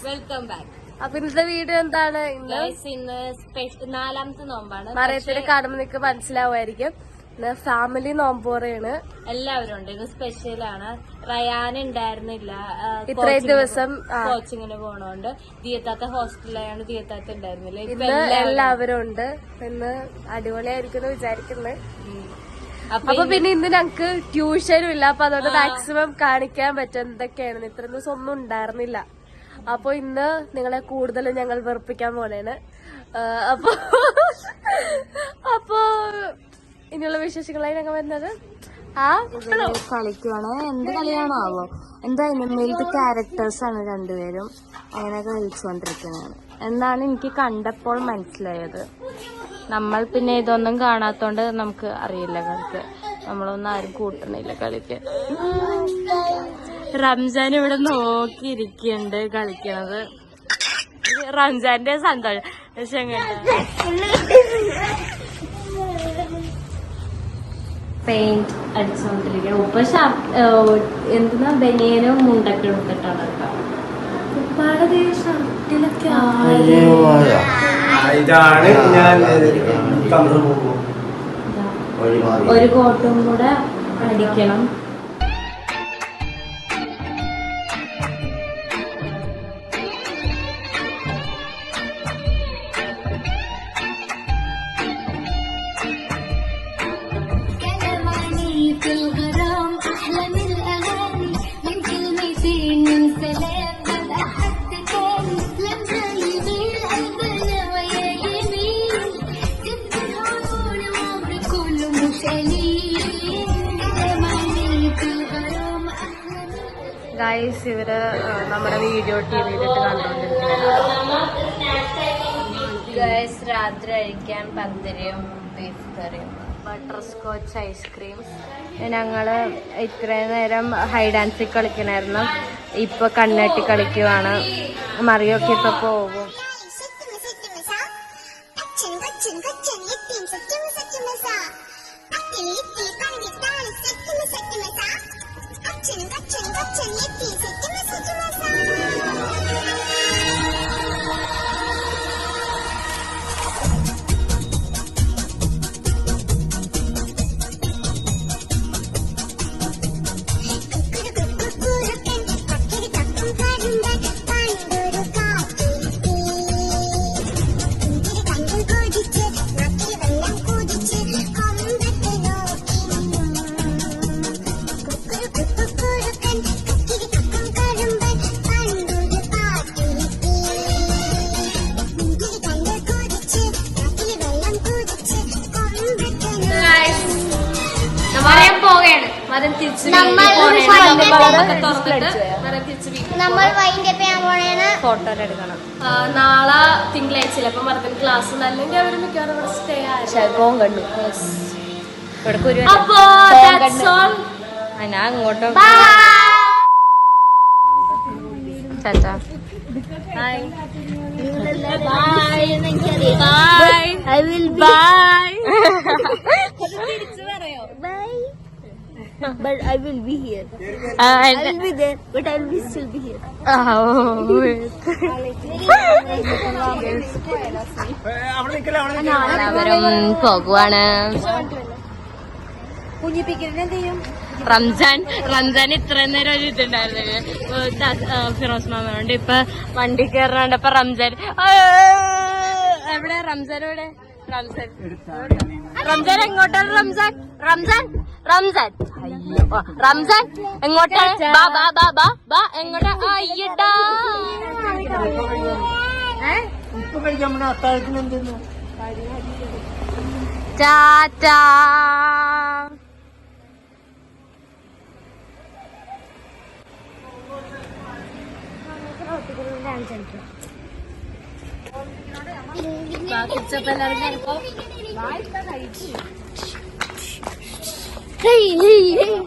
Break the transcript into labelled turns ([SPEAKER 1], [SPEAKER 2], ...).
[SPEAKER 1] Welcome back.
[SPEAKER 2] അപ്പൊ ഇന്നത്തെ video എന്താണ്?
[SPEAKER 1] ഇന്ന് നാലാമത്തെ നോമ്പാണ്.
[SPEAKER 2] മറിയത്തിന് കാണുമ്പോൾ നിങ്ങൾക്ക് മനസ്സിലാവുമായിരിക്കും. ഇന്ന് ഫാമിലി നോമ്പോറയാണ്.
[SPEAKER 1] എല്ലാവരും ഉണ്ട്. ഇത് സ്പെഷ്യലാണ്. റയാൻ ഉണ്ടായിരുന്നില്ല
[SPEAKER 2] ഇത്രയും ദിവസം
[SPEAKER 1] കോച്ചിങ്ങിന് പോണോണ്ട്. ദിയത്താത്ത ഹോസ്റ്റലിലാണ്. ദിയത്താത്ത ഉണ്ടായിരുന്നില്ല.
[SPEAKER 2] ഇന്ന് എല്ലാവരും ഉണ്ട്. ഇന്ന് അടിപൊളിയായിരിക്കും വിചാരിക്കുന്നത്. അപ്പൊ പിന്നെ ഇന്ന് ഞങ്ങക്ക് ട്യൂഷനും ഇല്ല. അപ്പൊ അതുകൊണ്ട് മാക്സിമം കാണിക്കാൻ പറ്റും എന്തൊക്കെയാണ്. ഇത്ര ദിവസം ഒന്നും ഉണ്ടായിരുന്നില്ല. അപ്പൊ ഇന്ന് നിങ്ങളെ കൂടുതലും ഞങ്ങൾ വെറുപ്പിക്കാൻ പോണേണ്. അപ്പൊ ഇനിയുള്ള വിശേഷങ്ങളായി ഞങ്ങൾ വരുന്നത്
[SPEAKER 1] കളിക്കുവാണ്. എന്ത് കളിയാണോ ആവോ, എന്തായാലും മെയിൽത്തെ ക്യാരക്ടേഴ്സ് ആണ് രണ്ടുപേരും. അങ്ങനെ കളിച്ചുകൊണ്ടിരിക്കുന്നതാണ് എന്നാണ് എനിക്ക് കണ്ടപ്പോൾ മനസ്സിലായത്. നമ്മൾ പിന്നെ ഇതൊന്നും കാണാത്തോണ്ട് നമുക്ക് അറിയില്ല കളിക്ക്. നമ്മളൊന്നും ആരും കൂട്ടണില്ല കളിക്ക്. റംസാൻ ഇവിടെ നോക്കിയിരിക്കുന്നുണ്ട് കളിക്കണത്. റംസാന്റെ സന്തോഷം. പക്ഷെ പെയിന്റ് അടിച്ചുകൊണ്ടിരിക്കുക. ഉപ്പ എന്തെന്നാ ബനിയനും മുണ്ടൊക്കെ എടുത്തിട്ടാണ് ഷർട്ടിലൊക്കെ. ഒരു കോട്ടും കൂടെ അടിക്കണം.
[SPEAKER 2] ഗൈസ്, ഇവര് നമ്മുടെ വീഡിയോ ടിവിയിലിട്ട് കണ്ടോണ്ടിരിക്കുന്നത്.
[SPEAKER 1] ഗൈസ്, രാത്രി കഴിക്കാൻ പന്തരിയും ബീഫ് കറിയും
[SPEAKER 2] ബട്ടർ സ്കോച്ച് ഐസ്ക്രീം.
[SPEAKER 1] ഞങ്ങള് ഇത്രയും നേരം ഹൈഡ് ആൻഡ് സീക്ക് കളിക്കണായിരുന്നു. ഇപ്പൊ കണ്ണട്ടി കളിക്കുവാണ്. മറിയൊക്കെ ഇപ്പൊ പോകും. ഫോട്ടോ എടുക്കണം.
[SPEAKER 2] നാളെ തിങ്കളാഴ്ച അപ്പൊ മറക്കാൻ ക്ലാസ് അല്ലെങ്കിൽ അവർ മിക്കവാറും ഇവിടെ സ്റ്റേ
[SPEAKER 1] ഷഗോം കണ്ടു. ഞാൻ അങ്ങോട്ടും ചാച്ചാ
[SPEAKER 2] buy.
[SPEAKER 1] I will buy.
[SPEAKER 2] But I will be here. I will be there, but I will still be here.
[SPEAKER 1] എല്ലാവരും പോകുവാണ്. റംസാൻ ഇത്രയും നേരം ഒരു ഇതുണ്ടായിരുന്നു ഫിറോസ് മാമോണ്ട്. ഇപ്പൊ വണ്ടി കയറാണ്ട്. ഇപ്പൊ റംസാൻ എവിടെ? റംസാൻ എവിടെ? റംസാൻ എങ്ങോട്ടാണ്? റംസാൻ എങ്ങോട്ടാണ്? എങ്ങോട്ടാ? അയ്യടാ, ടാറ്റാ.
[SPEAKER 2] Hey hey hey